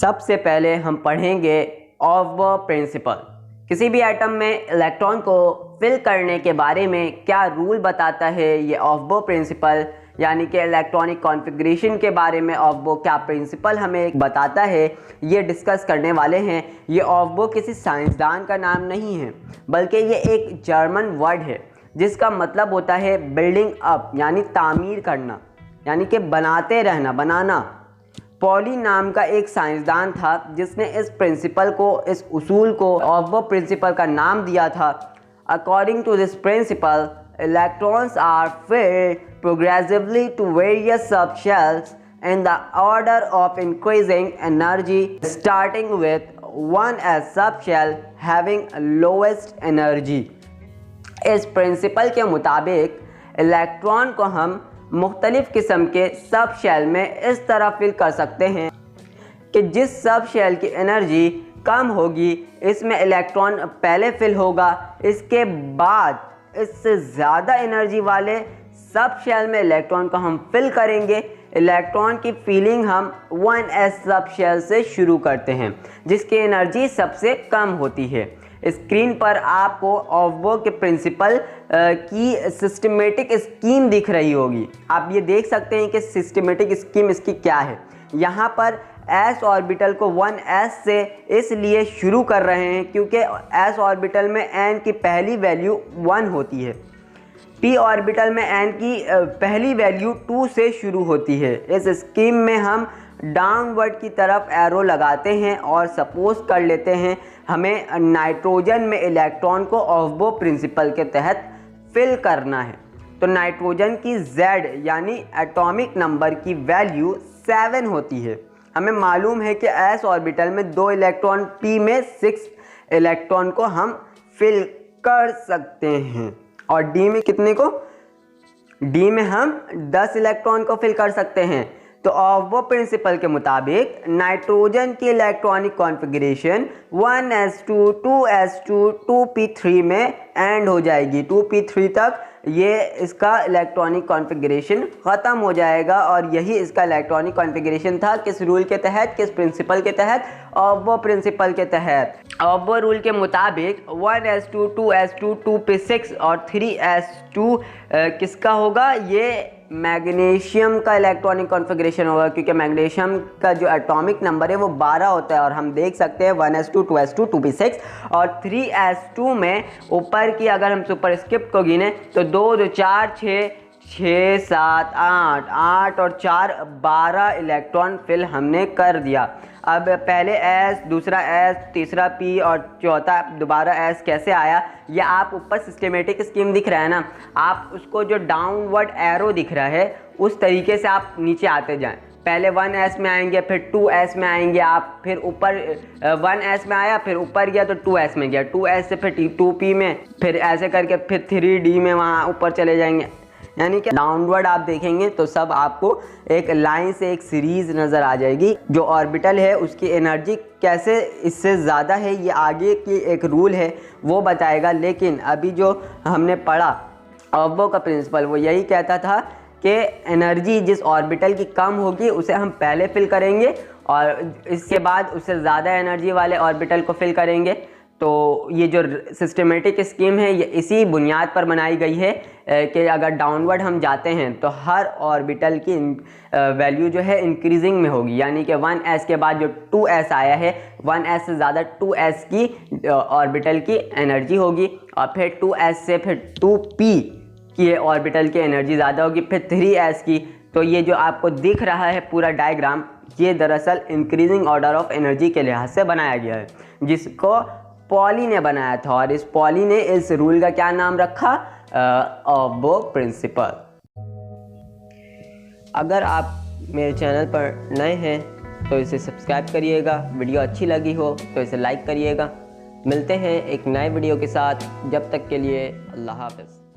सबसे पहले हम पढ़ेंगे ऑफबो प्रिंसिपल। किसी भी एटम में इलेक्ट्रॉन को फिल करने के बारे में क्या रूल बताता है ये ऑफबो प्रिंसिपल, यानी कि इलेक्ट्रॉनिक कॉन्फ़िगरेशन के बारे में ऑफबो क्या प्रिंसिपल हमें बताता है, ये डिस्कस करने वाले हैं। ये ऑफबो किसी साइंसदान का नाम नहीं है, बल्कि ये एक जर्मन वर्ड है जिसका मतलब होता है बिल्डिंग अप, यानी तामीर करना, यानी कि बनाते रहना, बनाना। पॉली नाम का एक साइंसदान था जिसने इस प्रिंसिपल को, इस उसूल को ऑफबो प्रिंसिपल का नाम दिया था। According to this principle, electrons are filled progressively to various subshells in the order of increasing energy, starting with one as subshell having lowest energy। इस प्रिंसिपल के मुताबिक इलेक्ट्रॉन को हम मुख्तलिफ किस्म के सब शेल में इस तरह फिल कर सकते हैं कि जिस सब शेल की एनर्जी कम होगी इसमें इलेक्ट्रॉन पहले फिल होगा, इसके बाद इससे ज़्यादा एनर्जी वाले सब शेल में इलेक्ट्रॉन को हम फिल करेंगे। इलेक्ट्रॉन की फीलिंग हम 1s सब शेल से शुरू करते हैं जिसकी एनर्जी सबसे कम होती है। स्क्रीन पर आपको ऑफबो के प्रिंसिपल की सिस्टमेटिक स्कीम दिख रही होगी। आप ये देख सकते हैं कि सिस्टमेटिक स्कीम इसकी क्या है। यहाँ पर s ऑर्बिटल को 1s से इसलिए शुरू कर रहे हैं क्योंकि s ऑर्बिटल में n की पहली वैल्यू 1 होती है, p ऑर्बिटल में n की पहली वैल्यू 2 से शुरू होती है। इस स्कीम में हम डाउनवर्ड की तरफ एरो लगाते हैं और सपोज कर लेते हैं हमें नाइट्रोजन में इलेक्ट्रॉन को ऑफबो प्रिंसिपल के तहत फिल करना है। तो नाइट्रोजन की Z यानी एटॉमिक नंबर की वैल्यू 7 होती है। हमें मालूम है कि s ऑर्बिटल में 2 इलेक्ट्रॉन, p में 6 इलेक्ट्रॉन को हम फिल कर सकते हैं और d में कितने को, d में हम 10 इलेक्ट्रॉन को फिल कर सकते हैं। तो ऑफबो प्रिंसिपल के मुताबिक नाइट्रोजन की electronic configuration 1s2 2s2 2p3 में एंड हो जाएगी। 2p3 तक ये इसका इलेक्ट्रॉनिक कॉन्फ़िगरेशन ख़त्म हो जाएगा और यही इसका इलेक्ट्रॉनिक कॉन्फ़िगरेशन था। किस रूल के तहत, किस प्रिंसिपल के तहत? ऑफबो प्रिंसिपल के तहत। ऑफबो रूल के मुताबिक 1s2 2s2 2p6 और 3s2 किसका होगा? ये मैग्नीशियम का इलेक्ट्रॉनिक कॉन्फ़िगरेशन होगा क्योंकि मैग्नीशियम का जो एटॉमिक नंबर है वो 12 होता है और हम देख सकते हैं 1s2 2s2 2p6 और 3s2 में ऊपर की अगर हम सुपरस्क्रिप्ट को गिने तो 2 2 4 6 6 7 8 8 और 4 12 इलेक्ट्रॉन फिल हमने कर दिया। अब पहले S, दूसरा S, तीसरा P और चौथा दोबारा S कैसे आया? ये आप ऊपर सिस्टमेटिक स्कीम दिख रहा है ना, आप उसको जो डाउनवर्ड एरो दिख रहा है उस तरीके से आप नीचे आते जाएं। पहले 1s में आएंगे, फिर 2s में आएंगे आप, फिर ऊपर 1s में आया, फिर ऊपर गया तो 2s में गया, 2s से फिर 2p में, फिर ऐसे करके फिर 3d में वहाँ ऊपर चले जाएंगे। यानी कि डाउनवर्ड आप देखेंगे तो सब आपको एक लाइन से एक सीरीज़ नज़र आ जाएगी। जो ऑर्बिटल है उसकी एनर्जी कैसे इससे ज़्यादा है ये आगे की एक रूल है वो बताएगा। लेकिन अभी जो हमने पढ़ा ऑफबो का प्रिंसिपल वो यही कहता था कि एनर्जी जिस ऑर्बिटल की कम होगी उसे हम पहले फिल करेंगे और इसके बाद उससे ज़्यादा एनर्जी वाले ऑर्बिटल को फिल करेंगे। तो ये जो सिस्टमेटिक स्कीम है ये इसी बुनियाद पर बनाई गई है कि अगर डाउनवर्ड हम जाते हैं तो हर ऑर्बिटल की वैल्यू जो है इंक्रीजिंग में होगी, यानी कि 1s के बाद जो 2s आया है 1s से ज़्यादा 2s की ऑर्बिटल की एनर्जी होगी और फिर 2s से फिर 2p की ऑर्बिटल की एनर्जी ज़्यादा होगी, फिर 3s की। तो ये जो आपको दिख रहा है पूरा डायग्राम ये दरअसल इंक्रीजिंग ऑर्डर ऑफ एनर्जी के लिहाज से बनाया गया है जिसको पॉली ने बनाया था और इस पॉली ने इस रूल का क्या नाम रखा? ऑफबो प्रिंसिपल। अगर आप मेरे चैनल पर नए हैं तो इसे सब्सक्राइब करिएगा, वीडियो अच्छी लगी हो तो इसे लाइक करिएगा। मिलते हैं एक नए वीडियो के साथ, जब तक के लिए अल्लाह हाफ़िज़।